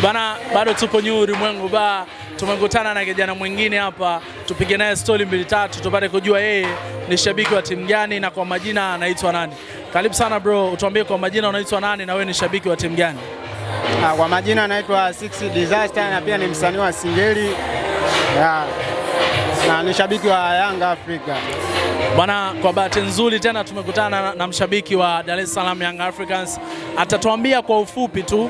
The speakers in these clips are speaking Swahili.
Bana, bado tupo New Ulimwengu Bar. Tumekutana na kijana mwingine hapa, tupige naye story mbili tatu tupate kujua yeye ni shabiki wa timu gani na kwa majina anaitwa nani. Karibu sana bro, utuambie kwa majina unaitwa nani na wewe ni shabiki wa timu gani? Kwa majina anaitwa Six Disaster na pia ni msanii wa Singeli. Na ni shabiki wa Yanga Africa. Bwana, kwa bahati nzuri tena tumekutana na mshabiki wa Dar es Salaam Young Africans. Atatuambia kwa ufupi tu,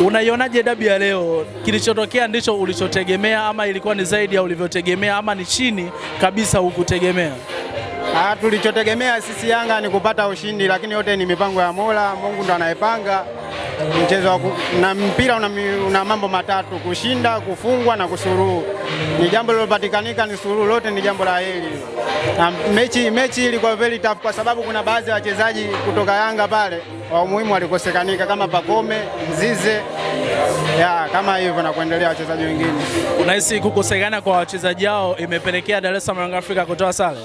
unaionaje dabi ya leo? Kilichotokea ndicho ulichotegemea ama ilikuwa ni zaidi ya ulivyotegemea ama ni chini kabisa hukutegemea? Tulichotegemea sisi Yanga ni kupata ushindi, lakini yote ni mipango ya Mola. Mungu ndo anayepanga mchezo na mpira una mambo matatu: kushinda, kufungwa na kusuruhu. Ni jambo lilopatikanika, ni suruhu, lote ni jambo la heri. Na mechi ilikuwa very tough kwa sababu kuna baadhi ya wachezaji kutoka Yanga pale wa umuhimu walikosekanika kama Pakome, Mzize, kama hivyo na kuendelea wachezaji wengine. Unahisi kukosekana kwa wachezaji hao imepelekea Dar es Salaam Young Africa kutoa sare?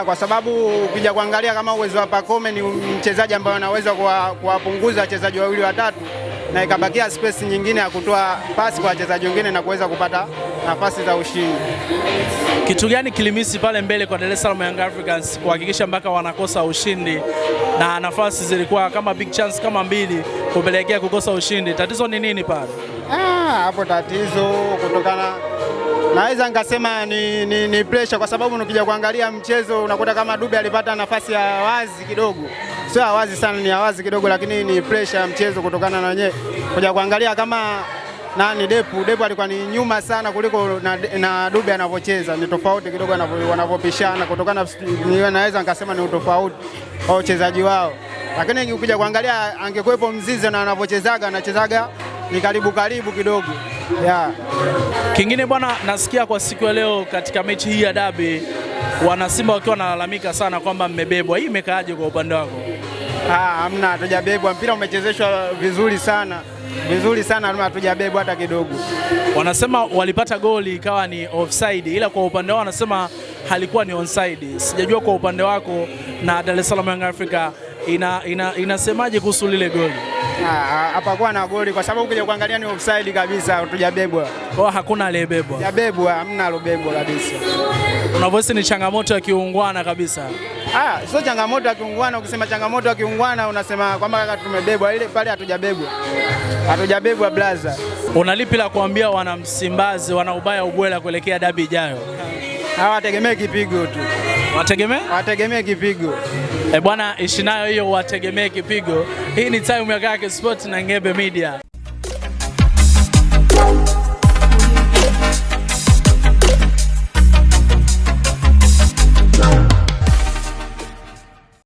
Kwa sababu ukija kuangalia kama uwezo wa Pakome ni mchezaji ambaye anaweza kuwapunguza wachezaji wawili watatu na ikabakia space nyingine ya kutoa pasi kwa wachezaji wengine na kuweza kupata nafasi za ushindi. Kitu gani kilimisi pale mbele kwa Dar es Salaam Young Africans kuhakikisha mpaka wanakosa ushindi na nafasi zilikuwa kama big chance kama mbili kupelekea kukosa ushindi? Tatizo ni nini pale? Hapo tatizo kutokana, naweza nikasema ni pressure, kwa sababu ukija kuangalia mchezo unakuta kama Dube alipata nafasi ya wazi kidogo, sio wazi sana, ni wazi kidogo, lakini ni pressure ya mchezo kutokana na wenyewe. Kuja kuangalia kama Depu alikuwa ni nyuma sana kuliko na Dube anavyocheza, ni tofauti kidogo wanavyopishana, kutokana naweza nikasema ni utofauti wa uchezaji wao. Lakini ukija kuangalia angekuepo Mzize na anachezaga ni karibu kidogo. Kingine bwana, nasikia kwa siku ya leo katika mechi hii ya dabi wana Simba wakiwa wanalalamika sana kwamba mmebebwa. Hii imekaaje kwa upande wako? Hamna, hatujabebwa. Mpira umechezeshwa vizuri sana, hatujabebwa hata kidogo. Wanasema walipata goli ikawa ni offside, ila kwa upande wao wanasema halikuwa ni onside. Sijajua kwa upande wako na Dar es Salaam Young Africa inasemaje kuhusu lile goli? Hapakuwa na goli kwa sababu ukija kuangalia ni offside kabisa, hatujabebwa. Kwa hakuna aliyebebwa. Hajabebwa, hamna aliyebebwa kabisa. Unavyohisi ni changamoto ya kiungwana kabisa? Sio changamoto ya kiungwana. Ukisema changamoto ya kiungwana unasema kwamba tumebebwa, ile pale hatujabebwa. Hatujabebwa blaza. Unalipi la kuambia wana Msimbazi, wana ubaya ubwela kuelekea dabi ijayo? Wategemee kipigo tu. Wategemee kipigo. Bwana, ishi nayo hiyo, wategemee kipigo. Hii ni Time ya Kake Sport na Ngebe Media.